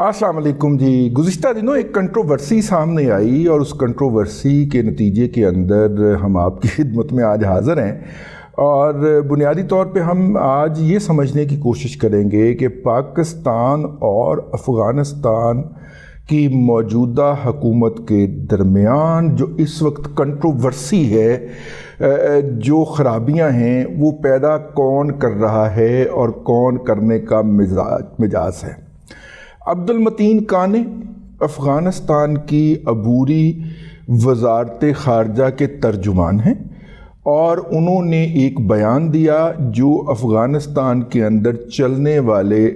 السلام علیکم جی. گزشتہ دنوں ایک کنٹروورسی سامنے آئی اور اس کنٹروورسی کے نتیجے کے اندر ہم آپ کی خدمت میں آج حاضر ہیں، اور بنیادی طور پہ ہم آج یہ سمجھنے کی کوشش کریں گے کہ پاکستان اور افغانستان کی موجودہ حکومت کے درمیان جو اس وقت کنٹروورسی ہے، جو خرابیاں ہیں، وہ پیدا کون کر رہا ہے اور کون کرنے کا مجاز ہے. عبد المتین کانِ افغانستان کی عبوری وزارت خارجہ کے ترجمان ہیں، اور انہوں نے ایک بیان دیا جو افغانستان کے اندر چلنے والے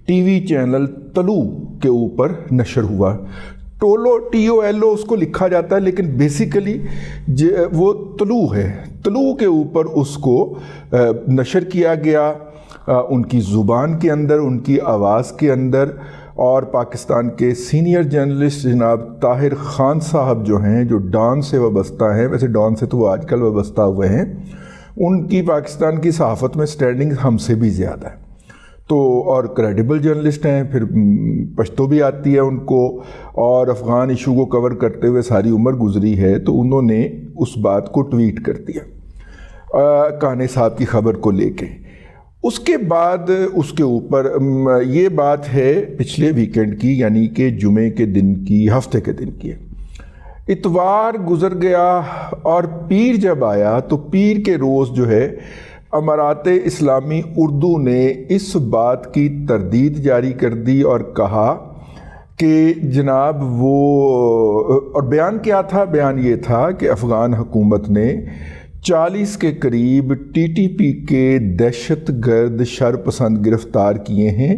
ٹی وی چینل طلوع کے اوپر نشر ہوا. TOLO اس کو لکھا جاتا ہے، لیکن بیسیکلی وہ طلوع ہے. طلوع کے اوپر اس کو نشر کیا گیا، ان کی زبان کے اندر، ان کی آواز کے اندر. اور پاکستان کے سینئر جرنلسٹ جناب طاہر خان صاحب جو ہیں، جو ڈان سے وابستہ ہیں، ویسے ڈان سے تو وہ آج کل وابستہ ہوئے ہیں، ان کی پاکستان کی صحافت میں سٹینڈنگ ہم سے بھی زیادہ ہے، تو اور کریڈیبل جرنلسٹ ہیں. پھر پشتو بھی آتی ہے ان کو، اور افغان ایشو کو کور کرتے ہوئے ساری عمر گزری ہے. تو انہوں نے اس بات کو ٹویٹ کر دیا کانِ صاحب کی خبر کو لے کے. اس کے بعد اس کے اوپر یہ بات ہے پچھلے ویکنڈ کی، یعنی کہ جمعے کے دن کی، ہفتے کے دن کی. اتوار گزر گیا اور پیر جب آیا تو پیر کے روز جو ہے امارات اسلامی اردو نے اس بات کی تردید جاری کر دی اور کہا کہ جناب وہ، اور بیان کیا تھا؟ بیان یہ تھا کہ افغان حکومت نے 40 کے قریب TTP کے دہشت گرد شرپسند گرفتار کیے ہیں،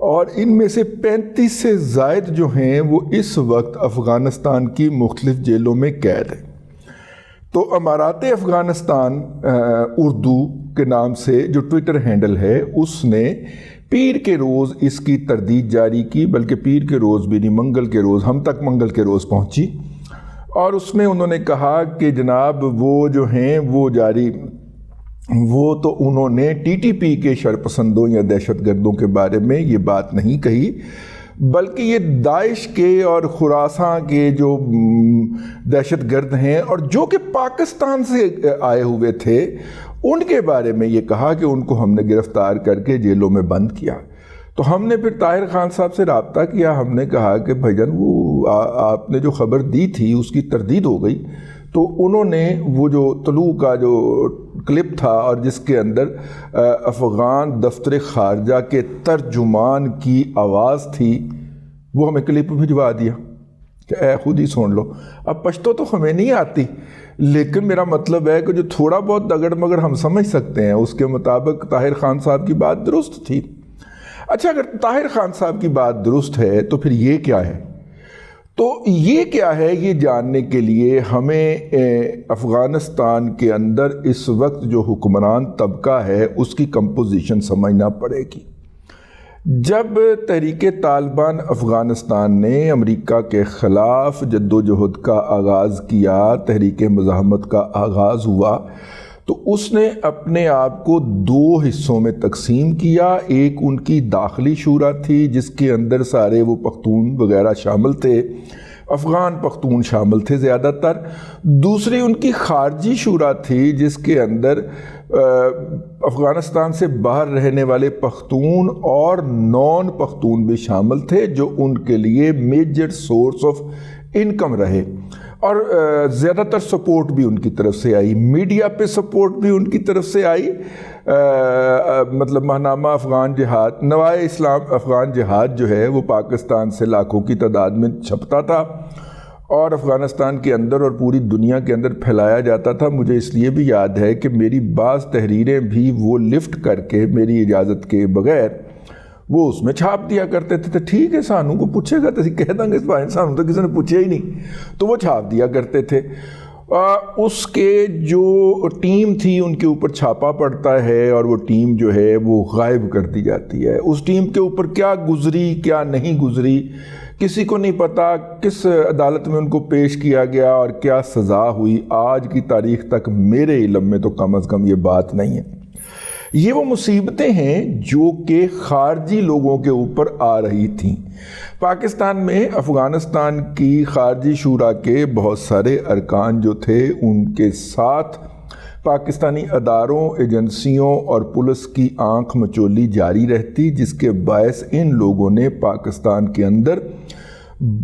اور ان میں سے 35 سے زائد جو ہیں وہ اس وقت افغانستان کی مختلف جیلوں میں قید ہیں. تو امارات افغانستان اردو کے نام سے جو ٹویٹر ہینڈل ہے، اس نے پیر کے روز اس کی تردید جاری کی، بلکہ پیر کے روز بھی نہیں، منگل کے روز، ہم تک منگل کے روز پہنچی. اور اس میں انہوں نے کہا کہ جناب وہ جو ہیں وہ تو انہوں نے TTP کے شرپسندوں یا دہشت گردوں کے بارے میں یہ بات نہیں کہی، بلکہ یہ داعش کے اور خراساں کے جو دہشت گرد ہیں اور جو کہ پاکستان سے آئے ہوئے تھے، ان کے بارے میں یہ کہا کہ ان کو ہم نے گرفتار کر کے جیلوں میں بند کیا. تو ہم نے پھر طاہر خان صاحب سے رابطہ کیا. ہم نے کہا کہ بھائی جان وہ آپ نے جو خبر دی تھی اس کی تردید ہو گئی. تو انہوں نے وہ جو طلوع کا جو کلپ تھا اور جس کے اندر افغان دفتر خارجہ کے ترجمان کی آواز تھی، وہ ہمیں کلپ بھجوا دیا کہ اے خود ہی سن لو. اب پشتو تو ہمیں نہیں آتی، لیکن میرا مطلب ہے کہ جو تھوڑا بہت دگڑ مگر ہم سمجھ سکتے ہیں، اس کے مطابق طاہر خان صاحب کی بات درست تھی. اچھا، اگر طاہر خان صاحب کی بات درست ہے تو پھر یہ کیا ہے؟ تو یہ کیا ہے، یہ جاننے کے لیے ہمیں افغانستان کے اندر اس وقت جو حکمران طبقہ ہے اس کی کمپوزیشن سمجھنا پڑے گی. جب تحریک طالبان افغانستان نے امریکہ کے خلاف جدوجہد کا آغاز کیا، تحریک مزاحمت کا آغاز ہوا، تو اس نے اپنے آپ کو 2 حصوں میں تقسیم کیا. ایک ان کی داخلی شورا تھی جس کے اندر سارے وہ پختون وغیرہ شامل تھے، افغان پختون شامل تھے زیادہ تر. دوسری ان کی خارجی شورا تھی جس کے اندر افغانستان سے باہر رہنے والے پختون اور نان پختون بھی شامل تھے، جو ان کے لیے میجر سورس آف انکم رہے. اور زیادہ تر سپورٹ بھی ان کی طرف سے آئی، میڈیا پہ سپورٹ بھی ان کی طرف سے آئی. مطلب ماہنامہ افغان جہاد، نوائے اسلام افغان جہاد جو ہے وہ پاکستان سے لاکھوں کی تعداد میں چھپتا تھا اور افغانستان کے اندر اور پوری دنیا کے اندر پھیلایا جاتا تھا. مجھے اس لیے بھی یاد ہے کہ میری بعض تحریریں بھی وہ لفٹ کر کے میری اجازت کے بغیر وہ اس میں چھاپ دیا کرتے تھے. ٹھیک ہے، سانوں کو پوچھے گا تو کہہ دیں گے، سانوں تو کسی نے پوچھے ہی نہیں، تو وہ چھاپ دیا کرتے تھے. اس کے جو ٹیم تھی ان کے اوپر چھاپا پڑتا ہے اور وہ ٹیم جو ہے وہ غائب کر دی جاتی ہے. اس ٹیم کے اوپر کیا گزری کیا نہیں گزری کسی کو نہیں پتا، کس عدالت میں ان کو پیش کیا گیا اور کیا سزا ہوئی، آج کی تاریخ تک میرے علم میں تو کم از کم یہ بات نہیں ہے. یہ وہ مصیبتیں ہیں جو کہ خارجی لوگوں کے اوپر آ رہی تھیں۔ پاکستان میں افغانستان کی خارجی شورا کے بہت سارے ارکان جو تھے ان کے ساتھ پاکستانی اداروں، ایجنسیوں اور پولیس کی آنکھ مچولی جاری رہتی، جس کے باعث ان لوگوں نے پاکستان کے اندر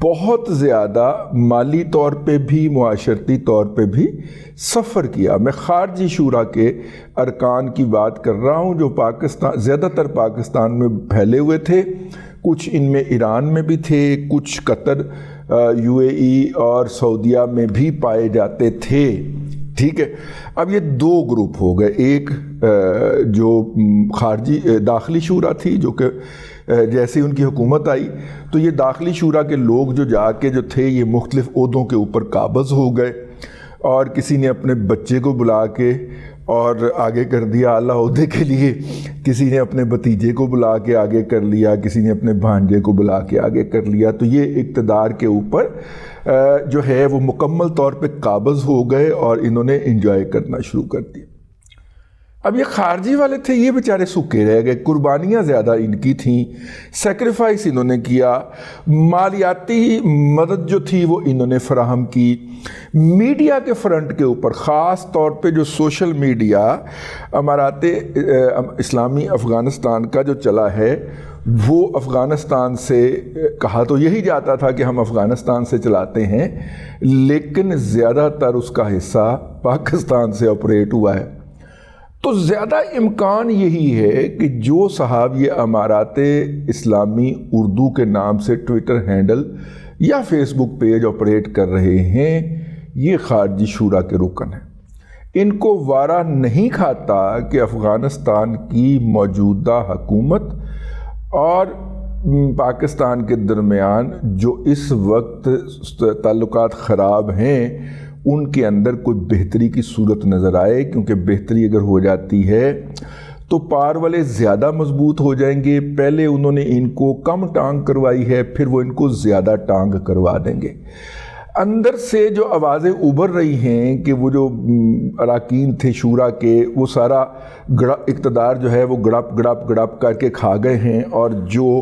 بہت زیادہ مالی طور پہ بھی معاشرتی طور پہ بھی سفر کیا۔ میں خارجی شورا کے ارکان کی بات کر رہا ہوں جو زیادہ تر پاکستان میں پھیلے ہوئے تھے، کچھ ان میں ایران میں بھی تھے، کچھ قطر، UAE اور سعودیہ میں بھی پائے جاتے تھے، ٹھیک ہے۔ اب یہ دو گروپ ہو گئے، ایک جو خارجی داخلی شورا تھی جو کہ جیسے ان کی حکومت آئی تو یہ داخلی شورا کے لوگ جو تھے یہ مختلف عہدوں کے اوپر قابض ہو گئے، اور کسی نے اپنے بچے کو بلا کے اور آگے کر دیا اعلیٰ عہدے کے لیے، کسی نے اپنے بھتیجے کو بلا کے آگے کر لیا، کسی نے اپنے بھانجے کو بلا کے آگے کر لیا۔ تو یہ اقتدار کے اوپر جو ہے وہ مکمل طور پہ قابض ہو گئے اور انہوں نے انجوائے کرنا شروع کر دیا۔ اب یہ خارجی والے تھے، یہ بیچارے سکے رہ گئے، قربانیاں زیادہ ان کی تھیں، سیکریفائس انہوں نے کیا، مالیاتی مدد جو تھی وہ انہوں نے فراہم کی۔ میڈیا کے فرنٹ کے اوپر خاص طور پہ جو سوشل میڈیا امارات اسلامی افغانستان کا جو چلا ہے وہ افغانستان سے کہا تو یہی جاتا تھا کہ ہم افغانستان سے چلاتے ہیں، لیکن زیادہ تر اس کا حصہ پاکستان سے آپریٹ ہوا ہے۔ تو زیادہ امکان یہی ہے کہ جو صاحب یہ امارات اسلامی اردو کے نام سے ٹویٹر ہینڈل یا فیس بک پیج آپریٹ کر رہے ہیں یہ خارجی شورا کے رکن ہیں۔ ان کو وارا نہیں کھاتا کہ افغانستان کی موجودہ حکومت اور پاکستان کے درمیان جو اس وقت تعلقات خراب ہیں ان کے اندر کوئی بہتری کی صورت نظر آئے، کیونکہ بہتری اگر ہو جاتی ہے تو پار والے زیادہ مضبوط ہو جائیں گے۔ پہلے انہوں نے ان کو کم ٹانگ کروائی ہے، پھر وہ ان کو زیادہ ٹانگ کروا دیں گے۔ اندر سے جو آوازیں ابھر رہی ہیں کہ وہ جو اراکین تھے شورا کے وہ سارا اقتدار جو ہے وہ گڑپ کر کے کھا گئے ہیں، اور جو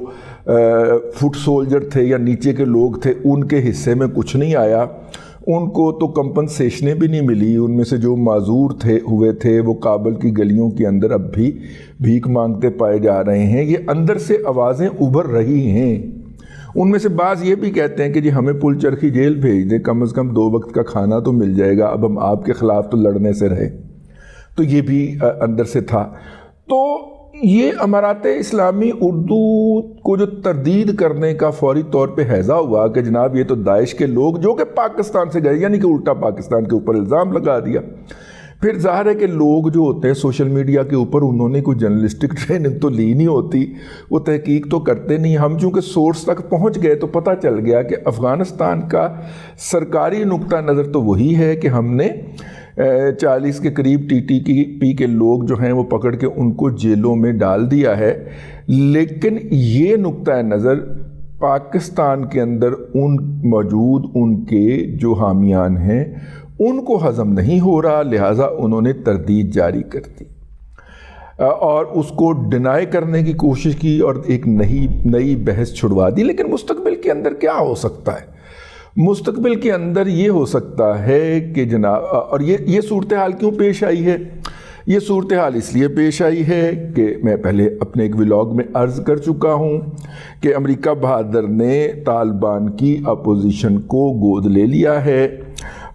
فٹ سولجر تھے یا نیچے کے لوگ تھے ان کے حصے میں کچھ نہیں آیا، ان کو تو کمپنسیشنیں بھی نہیں ملی۔ ان میں سے جو معذور ہوئے تھے وہ کابل کی گلیوں کے اندر اب بھی بھیک مانگتے پائے جا رہے ہیں۔ یہ اندر سے آوازیں ابھر رہی ہیں۔ ان میں سے بعض یہ بھی کہتے ہیں کہ جی ہمیں پل چرخی جیل بھیج دیں، کم از کم 2 وقت کا کھانا تو مل جائے گا، اب ہم آپ کے خلاف تو لڑنے سے رہے۔ تو یہ بھی اندر سے تھا۔ تو یہ امارات اسلامی اردو کو جو تردید کرنے کا فوری طور پہ ہیضہ ہوا کہ جناب یہ تو داعش کے لوگ جو کہ پاکستان سے گئے، یعنی کہ الٹا پاکستان کے اوپر الزام لگا دیا۔ پھر ظاہر ہے کہ لوگ جو ہوتے ہیں سوشل میڈیا کے اوپر انہوں نے کوئی جرنلسٹک ٹریننگ تو لی نہیں ہوتی، وہ تحقیق تو کرتے نہیں۔ ہم چونکہ سورس تک پہنچ گئے تو پتہ چل گیا کہ افغانستان کا سرکاری نقطہ نظر تو وہی ہے کہ ہم نے 40 کے قریب TTP کے لوگ جو ہیں وہ پکڑ کے ان کو جیلوں میں ڈال دیا ہے، لیکن یہ نقطہ نظر پاکستان کے اندر موجود ان کے جو حامیان ہیں ان کو ہضم نہیں ہو رہا، لہٰذا انہوں نے تردید جاری کر دی اور اس کو ڈینائی کرنے کی کوشش کی اور ایک نئی بحث چھڑوا دی۔ لیکن مستقبل کے اندر کیا ہو سکتا ہے؟ مستقبل کے اندر یہ ہو سکتا ہے کہ جناب، اور یہ صورتحال کیوں پیش آئی ہے؟ یہ صورتحال اس لیے پیش آئی ہے کہ میں پہلے اپنے ایک ولاگ میں عرض کر چکا ہوں کہ امریکہ بہادر نے طالبان کی اپوزیشن کو گود لے لیا ہے،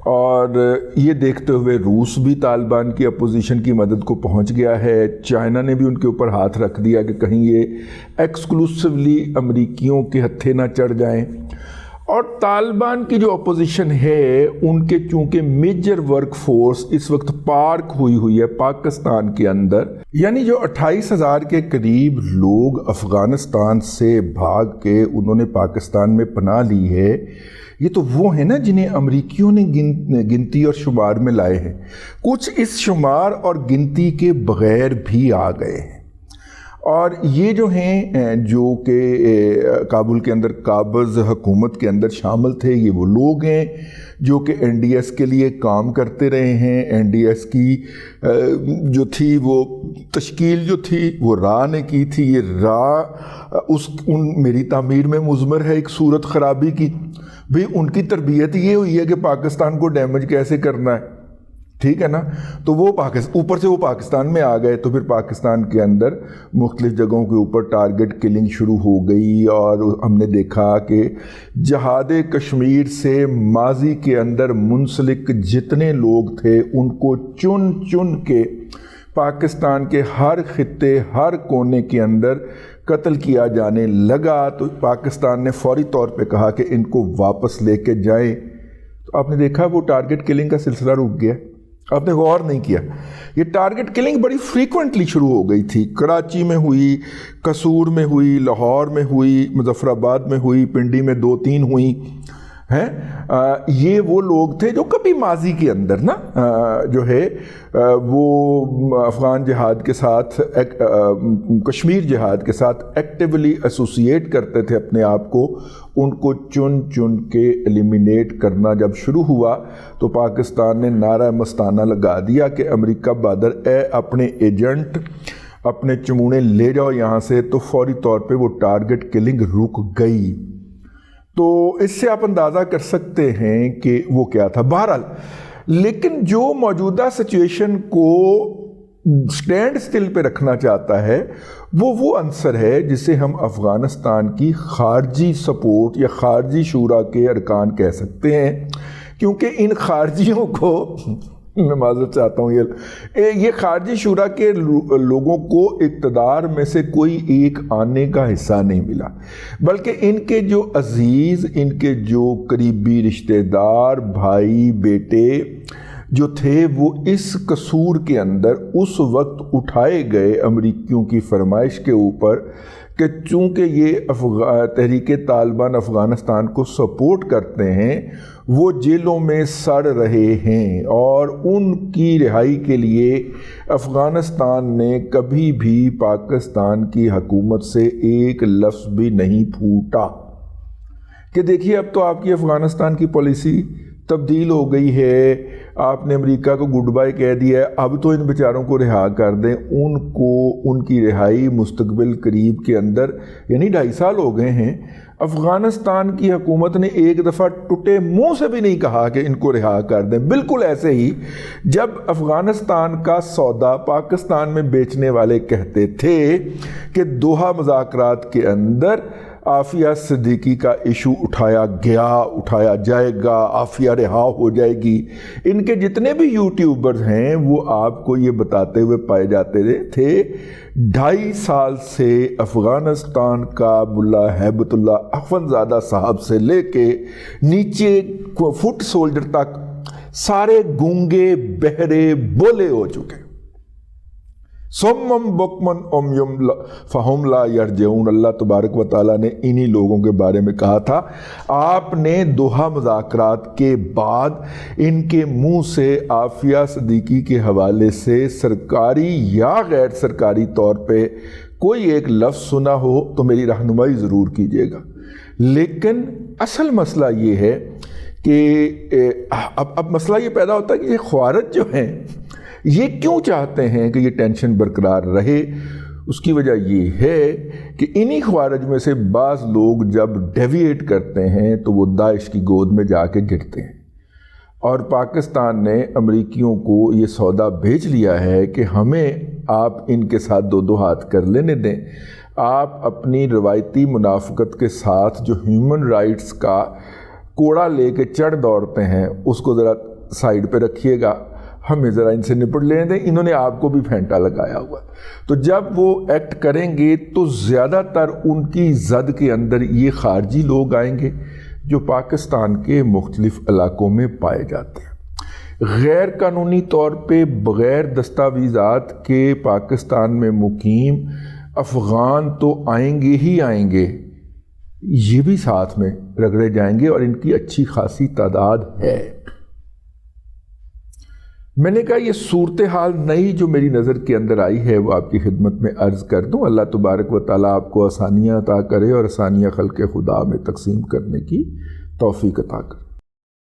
اور یہ دیکھتے ہوئے روس بھی طالبان کی اپوزیشن کی مدد کو پہنچ گیا ہے۔ چائنا نے بھی ان کے اوپر ہاتھ رکھ دیا کہ کہیں یہ ایکسکلوسیولی امریکیوں کے ہتھے نہ چڑھ جائیں۔ اور طالبان کی جو اپوزیشن ہے ان کے چونکہ میجر ورک فورس اس وقت پارک ہوئی ہے پاکستان کے اندر، یعنی جو 28,000 کے قریب لوگ افغانستان سے بھاگ کے انہوں نے پاکستان میں پناہ لی ہے، یہ تو وہ ہیں نا جنہیں امریکیوں نے گنتی اور شمار میں لائے ہیں۔ کچھ اس شمار اور گنتی کے بغیر بھی آ گئے ہیں، اور یہ جو ہیں جو کہ کابل کے اندر قابض حکومت کے اندر شامل تھے، یہ وہ لوگ ہیں جو کہ این ڈی ایس کے لیے کام کرتے رہے ہیں۔ این ڈی ایس کی جو تھی وہ تشکیل جو تھی وہ را نے کی تھی۔ یہ را میری تعمیر میں مضمر ہے ایک صورت خرابی کی۔ بھئی ان کی تربیت یہ ہوئی ہے کہ پاکستان کو ڈیمیج کیسے کرنا ہے، ٹھیک ہے نا۔ تو وہ اوپر سے وہ پاکستان میں آ گئے، تو پھر پاکستان کے اندر مختلف جگہوں کے اوپر ٹارگٹ کلنگ شروع ہو گئی، اور ہم نے دیکھا کہ جہاد کشمیر سے ماضی کے اندر منسلک جتنے لوگ تھے ان کو چن چن کے پاکستان کے ہر خطے، ہر کونے کے اندر قتل کیا جانے لگا۔ تو پاکستان نے فوری طور پہ کہا کہ ان کو واپس لے کے جائیں۔ تو آپ نے دیکھا وہ ٹارگٹ کلنگ کا سلسلہ رک گیا، آپ نے غور نہیں کیا۔ یہ ٹارگٹ کلنگ بڑی فریکوینٹلی شروع ہو گئی تھی، کراچی میں ہوئی، قصور میں ہوئی، لاہور میں ہوئی، مظفر آباد میں ہوئی، پنڈی میں 2-3 ہوئی ہیں۔ یہ وہ لوگ تھے جو کبھی ماضی کے اندر نا جو ہے وہ افغان جہاد کے ساتھ، کشمیر جہاد کے ساتھ ایکٹیولی ایسوسیٹ کرتے تھے اپنے آپ کو۔ ان کو چن چن کے ایلیمینیٹ کرنا جب شروع ہوا تو پاکستان نے نعرہ مستانہ لگا دیا کہ امریکہ بادر اے اپنے ایجنٹ، اپنے چمونے لے جاؤ یہاں سے۔ تو فوری طور پہ وہ ٹارگٹ کلنگ رک گئی۔ تو اس سے آپ اندازہ کر سکتے ہیں کہ وہ کیا تھا۔ بہرحال لیکن جو موجودہ سچویشن کو سٹینڈ سٹل پہ رکھنا چاہتا ہے وہ عنصر ہے جسے ہم افغانستان کی خارجی سپورٹ یا خارجی شورا کے ارکان کہہ سکتے ہیں، کیونکہ ان خارجیوں کو میں معذرت چاہتا ہوں، یہ خارجی شورا کے لوگوں کو اقتدار میں سے کوئی ایک آنے کا حصہ نہیں ملا، بلکہ ان کے جو عزیز، ان کے جو قریبی رشتہ دار، بھائی، بیٹے جو تھے وہ اس قصور کے اندر اس وقت اٹھائے گئے امریکیوں کی فرمائش کے اوپر کہ چونکہ یہ تحریک طالبان افغانستان کو سپورٹ کرتے ہیں، وہ جیلوں میں سڑ رہے ہیں، اور ان کی رہائی کے لیے افغانستان نے کبھی بھی پاکستان کی حکومت سے ایک لفظ بھی نہیں پھوٹا کہ دیکھیے اب تو آپ کی افغانستان کی پالیسی تبدیل ہو گئی ہے، آپ نے امریکہ کو گڈ بائی کہہ دیا ہے، اب تو ان بیچاروں کو رہا کر دیں۔ ان کی رہائی مستقبل قریب کے اندر، یعنی 2.5 سال ہو گئے ہیں، افغانستان کی حکومت نے ایک دفعہ ٹوٹے منہ سے بھی نہیں کہا کہ ان کو رہا کر دیں۔ بالکل ایسے ہی جب افغانستان کا سودا پاکستان میں بیچنے والے کہتے تھے کہ دوحہ مذاکرات کے اندر عافیہ صدیقی کا ایشو اٹھایا جائے گا، عافیہ رہا ہو جائے گی، ان کے جتنے بھی یوٹیوبرز ہیں وہ آپ کو یہ بتاتے ہوئے پائے جاتے تھے 2.5 سال سے افغانستان کا ملا ہیبت اللہ اخونزادہ صاحب سے لے کے نیچے فٹ سولجر تک سارے گونگے، بہرے، بولے ہو چکے۔ سمم بکمن امیوم فہم لا یرجعون، اللہ تبارک و تعالیٰ نے انہی لوگوں کے بارے میں کہا تھا۔ آپ نے دوحہ مذاکرات کے بعد ان کے منہ سے عافیہ صدیقی کے حوالے سے سرکاری یا غیر سرکاری طور پہ کوئی ایک لفظ سنا ہو تو میری رہنمائی ضرور کیجیے گا۔ لیکن اصل مسئلہ یہ ہے کہ اب مسئلہ یہ پیدا ہوتا ہے کہ یہ خوارج جو ہیں یہ کیوں چاہتے ہیں کہ یہ ٹینشن برقرار رہے؟ اس کی وجہ یہ ہے کہ انہی خوارج میں سے بعض لوگ جب ڈیویٹ کرتے ہیں تو وہ داعش کی گود میں جا کے گرتے ہیں، اور پاکستان نے امریکیوں کو یہ سودا بھیج لیا ہے کہ ہمیں آپ ان کے ساتھ 2 ہاتھ کر لینے دیں، آپ اپنی روایتی منافقت کے ساتھ جو ہیومن رائٹس کا کوڑا لے کے چڑھ دوڑتے ہیں اس کو ذرا سائیڈ پہ رکھیے گا، ہمیں ذرا ان سے نپٹ لینے دیں، انہوں نے آپ کو بھی پھینٹا لگایا ہوا۔ تو جب وہ ایکٹ کریں گے تو زیادہ تر ان کی زد کے اندر یہ خارجی لوگ آئیں گے جو پاکستان کے مختلف علاقوں میں پائے جاتے ہیں۔ غیر قانونی طور پہ بغیر دستاویزات کے پاکستان میں مقیم افغان تو آئیں گے ہی آئیں گے، یہ بھی ساتھ میں رگڑے جائیں گے، اور ان کی اچھی خاصی تعداد ہے۔ میں نے کہا یہ صورتحال نئی جو میری نظر کے اندر آئی ہے وہ آپ کی خدمت میں عرض کر دوں. اللہ تبارک و تعالیٰ آپ کو آسانیاں عطا کرے اور آسانیاں خلق خدا میں تقسیم کرنے کی توفیق عطا کرے.